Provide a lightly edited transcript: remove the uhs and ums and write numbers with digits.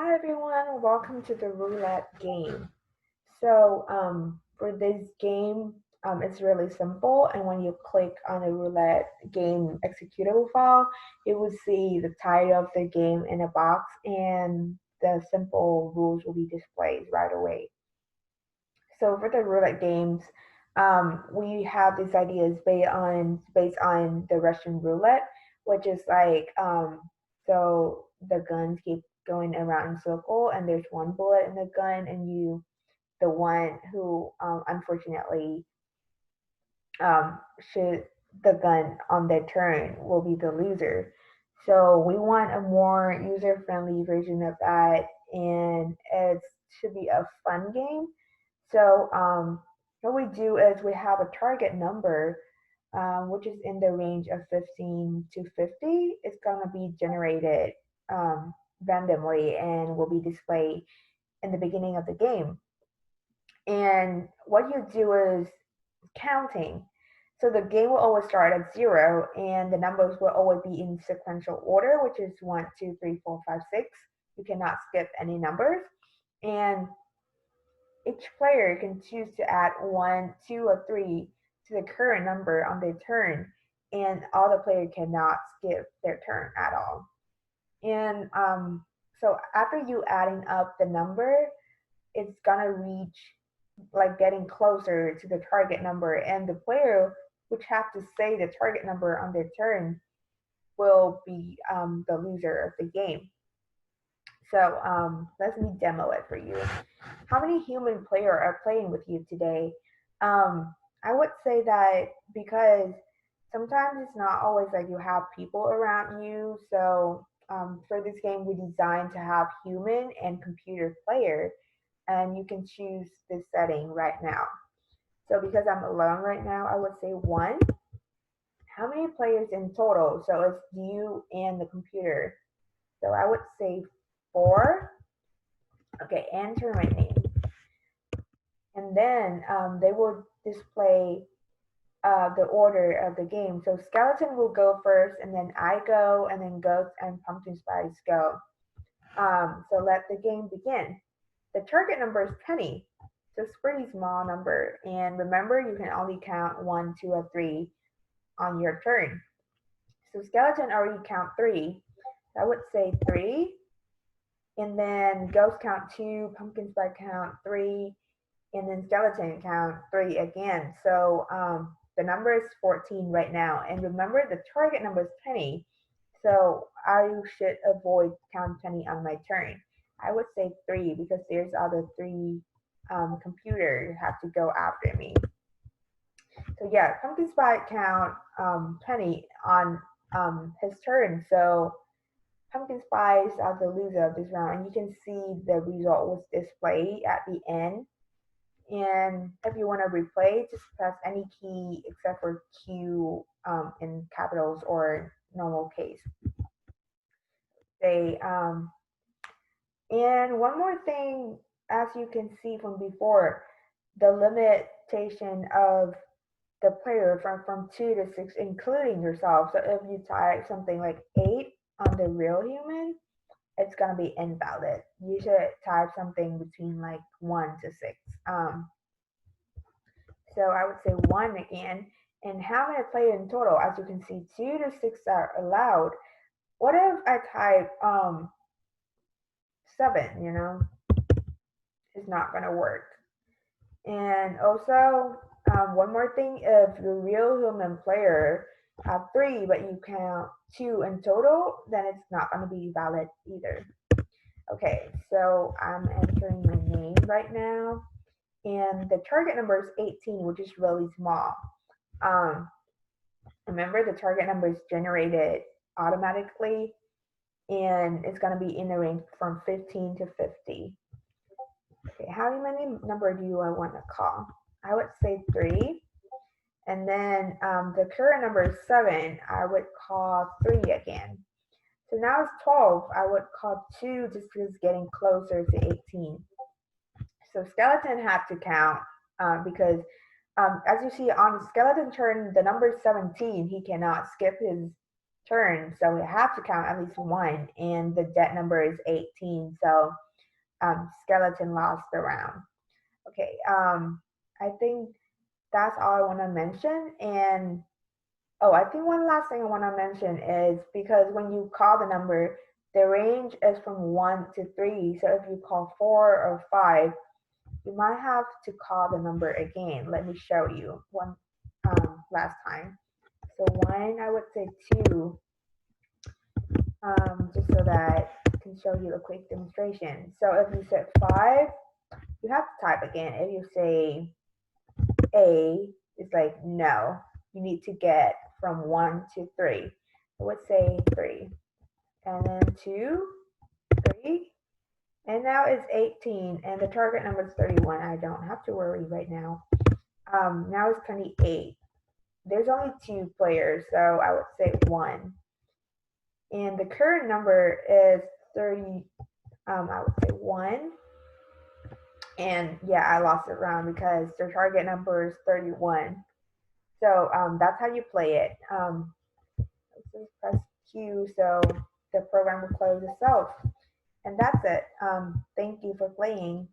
Hi everyone, welcome to the Roulette Game. For this game, it's really simple, and when you click on the Roulette Game executable file, you will see the title of the game in a box, and the simple rules will be displayed right away. So for the roulette games, we have these ideas based on the Russian roulette, which is like so the guns keep going around in circle, and there's one bullet in the gun, and the one who unfortunately shoot the gun on their turn will be the loser. So we want a more user-friendly version of that, and it should be a fun game. What we do is we have a target number, which is in the range of 15 to 50. It's going to be generated randomly and will be displayed in the beginning of the game. And what you do is counting. So the game will always start at zero, and the numbers will always be in sequential order, which is one, two, three, four, five, six. You cannot skip any numbers. And each player can choose to add one, two, or three to the current number on their turn, and all the players cannot skip their turn at all. And so after you adding up the number, it's gonna reach like getting closer to the target number, and the player which have to say the target number on their turn will be the loser of the game. So let me demo it for you. How many human players are playing with you today? I would say that because sometimes it's not always like you have people around you. So for this game, we designed to have human and computer player, and you can choose this setting right now. So because I'm alone right now, I would say one. How many players in total? So it's you and the computer. So I would say four. Okay, enter my name. And then they will display the order of the game. So skeleton will go first, and then I go, and then goats and pumpkin spice go. So let the game begin. The target number is 20, so it's a pretty small number. And remember, you can only count one, two, or three on your turn. So skeleton already count three. So I would say three, and then ghost count two, pumpkin spice count three, and then skeleton count three again. So the number is 14 right now. And remember, the target number is 20. So I should avoid count 20 on my turn. I would say three because there's other three computer have to go after me. So yeah, pumpkin spice count 20 on his turn. So pumpkin spice are the loser of this round, and you can see the result was displayed at the end. And if you want to replay, just press any key except for Q in capitals or normal case. They and one more thing, as you can see from before, the limitation of the player from two to six, including yourself. So if you type something like eight on the real human, it's gonna be invalid. You should type something between like one to six. So I would say one again. And how many players in total? As you can see, two to six are allowed. What if I type seven? It's not gonna work. And also, one more thing: if the real human player have three, but you count two in total, then it's not gonna be valid either. Okay, so I'm entering my name right now, and the target number is 18, which is really small. Um, Remember, the target number is generated automatically, and it's going to be in the range from 15 to 50. Okay, how many number do I want to call? I would say three. And then the current number is seven. I would call three again. So now it's 12. I would call two just because it's getting closer to 18. So skeleton have to count because as you see on skeleton turn, the number 17, he cannot skip his turn, so we have to count at least one, and the dead number is 18. So skeleton lost the round. Okay, I think that's all I want to mention. And oh, I think one last thing I want to mention is because when you call the number, the range is from 1 to 3. So if you call 4 or 5, you might have to call the number again. Let me show you one last time. So one, I would say two, just so that I can show you a quick demonstration. So if you said 5, you have to type again. If you say A, it's like no. You need to get from 1 to 3. I would say 3. And then 2, 3. And now it's 18. And the target number is 31. I don't have to worry right now. Now it's 28. There's only 2 players, so I would say 1. And the current number is 30. I would say 1. And yeah, I lost it round because their target number is 31. So that's how you play it. Let's just press Q so the program will close itself. And that's it. Thank you for playing.